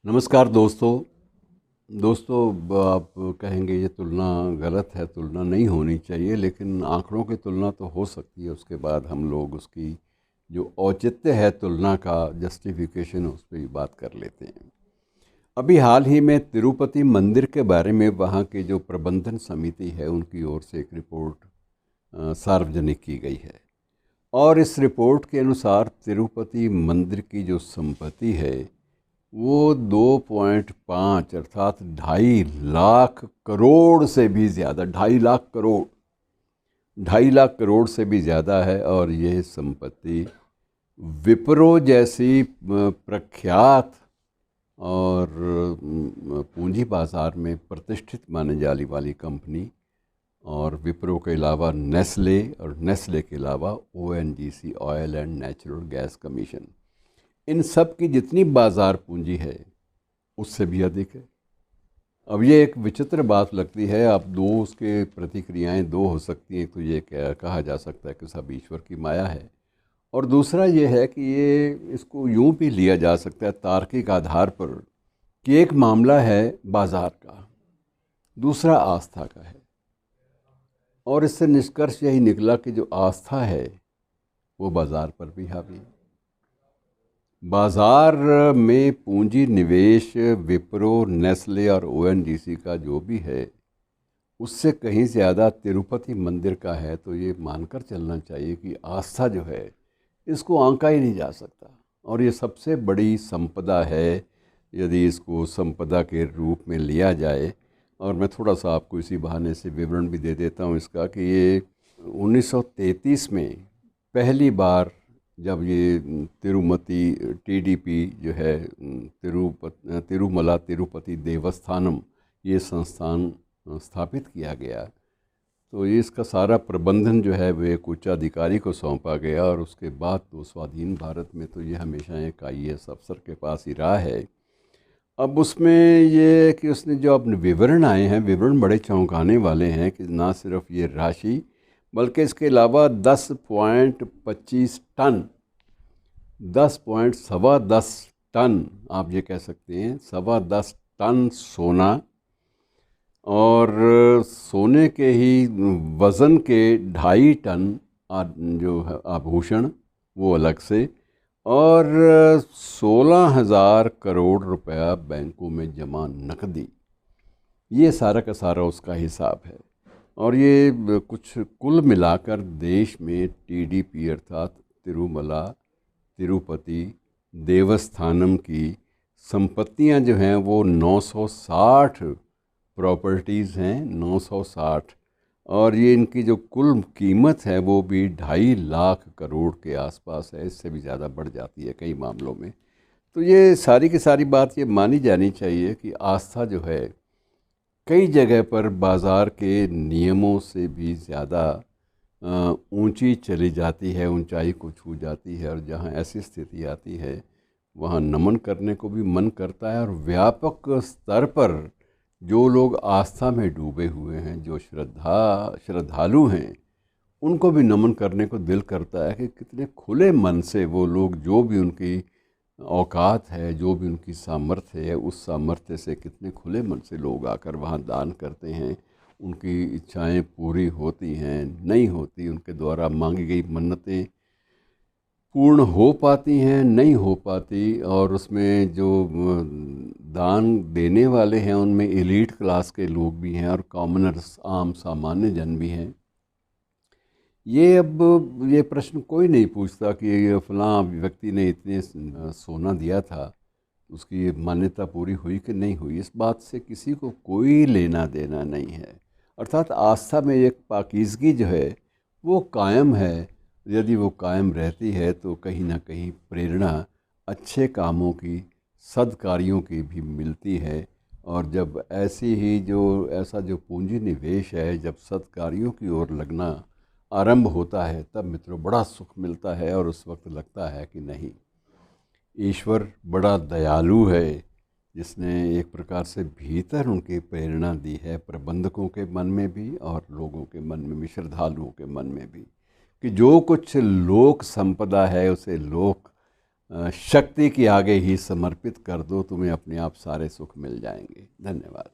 नमस्कार दोस्तों। आप कहेंगे ये तुलना गलत है, तुलना नहीं होनी चाहिए, लेकिन आंकड़ों की तुलना तो हो सकती है। उसके बाद हम लोग उसकी जो औचित्य है तुलना का, जस्टिफिकेशन, उस पर भी बात कर लेते हैं। अभी हाल ही में तिरुपति मंदिर के बारे में वहाँ की जो प्रबंधन समिति है उनकी ओर से एक रिपोर्ट सार्वजनिक की गई है। और इस रिपोर्ट के अनुसार तिरुपति मंदिर की जो संपत्ति है वो 2.5 अर्थात 2.5 लाख करोड़ से भी ज़्यादा, 2.5 लाख करोड़ से भी ज़्यादा है। और यह संपत्ति विप्रो जैसी प्रख्यात और पूंजी बाज़ार में प्रतिष्ठित माने जाने वाली कंपनी, और विप्रो के अलावा नेस्ले, और नेस्ले के अलावा ONGC oil and natural gas commission, इन सब की जितनी बाज़ार पूंजी है उससे भी अधिक है। अब ये एक विचित्र बात लगती है। अब दो उसके प्रतिक्रियाएं दो हो सकती हैं। तो ये कहा जा सकता है कि सब ईश्वर की माया है, और दूसरा ये है कि ये इसको यूं भी लिया जा सकता है तार्किक आधार पर कि एक मामला है बाज़ार का, दूसरा आस्था का है। और इससे निष्कर्ष यही निकला कि जो आस्था है वो बाज़ार पर भी हावी है। बाज़ार में पूंजी निवेश विप्रो, नेस्ले और ONGC का जो भी है उससे कहीं ज़्यादा तिरुपति मंदिर का है। तो ये मानकर चलना चाहिए कि आस्था जो है इसको आंका ही नहीं जा सकता, और ये सबसे बड़ी संपदा है यदि इसको संपदा के रूप में लिया जाए। और मैं थोड़ा सा आपको इसी बहाने से विवरण भी दे देता हूँ इसका कि ये 1933 में पहली बार जब ये तिरुमति TDP जो है, तिरुमला तिरुपति देवस्थानम, ये संस्थान स्थापित किया गया, तो ये इसका सारा प्रबंधन जो है वो एक उच्च अधिकारी को सौंपा गया। और उसके बाद तो स्वाधीन भारत में तो ये हमेशा एक IAS अफसर के पास ही रहा है। अब उसमें ये कि उसने जो अपने विवरण आए हैं, विवरण बड़े चौंकाने वाले हैं कि ना सिर्फ ये राशि बल्कि इसके अलावा 10.25 टन, 10.10 टन, आप ये कह सकते हैं 10.25 टन सोना, और सोने के ही वज़न के 2.5 टन जो है आभूषण वो अलग से, और 16,000 करोड़ रुपया बैंकों में जमा नकदी, ये सारा का सारा उसका हिसाब है। और ये कुछ कुल मिलाकर देश में TDP अर्थात तिरुमला तिरुपति देवस्थानम की संपत्तियां जो हैं वो 960 प्रॉपर्टीज़ हैं, 960। और ये इनकी जो कुल कीमत है वो भी 2.5 लाख करोड़ के आसपास है, इससे भी ज़्यादा बढ़ जाती है कई मामलों में। तो ये सारी की सारी बात ये मानी जानी चाहिए कि आस्था जो है कई जगह पर बाज़ार के नियमों से भी ज़्यादा ऊंची चली जाती है, ऊंचाई को छू जाती है। और जहाँ ऐसी स्थिति आती है वहाँ नमन करने को भी मन करता है। और व्यापक स्तर पर जो लोग आस्था में डूबे हुए हैं, जो श्रद्धालु हैं, उनको भी नमन करने को दिल करता है कि कितने खुले मन से वो लोग, जो भी उनकी औकात है, जो भी उनकी सामर्थ्य है, उस सामर्थ्य से कितने खुले मन से लोग आकर वहाँ दान करते हैं। उनकी इच्छाएं पूरी होती हैं, नहीं होती, उनके द्वारा मांगी गई मन्नतें पूर्ण हो पाती हैं, नहीं हो पाती। और उसमें जो दान देने वाले हैं उनमें एलीट क्लास के लोग भी हैं और कॉमनर्स, आम सामान्य जन भी हैं। ये प्रश्न कोई नहीं पूछता कि ये फलां व्यक्ति ने इतने सोना दिया था, उसकी मान्यता पूरी हुई कि नहीं हुई, इस बात से किसी को कोई लेना देना नहीं है। अर्थात आस्था में एक पाकीज़गी जो है वो कायम है। यदि वो कायम रहती है तो कहीं ना कहीं प्रेरणा अच्छे कामों की, सद्कार्यों की भी मिलती है। और जब ऐसा जो पूंजी निवेश है, जब सद्कार्यों की ओर लगना आरंभ होता है, तब मित्रों बड़ा सुख मिलता है। और उस वक्त लगता है कि नहीं, ईश्वर बड़ा दयालु है, जिसने एक प्रकार से भीतर उनकी प्रेरणा दी है, प्रबंधकों के मन में भी और लोगों के मन में भी, श्रद्धालुओं के मन में भी, कि जो कुछ लोक संपदा है उसे लोक शक्ति के आगे ही समर्पित कर दो, तुम्हें अपने आप सारे सुख मिल जाएंगे। धन्यवाद।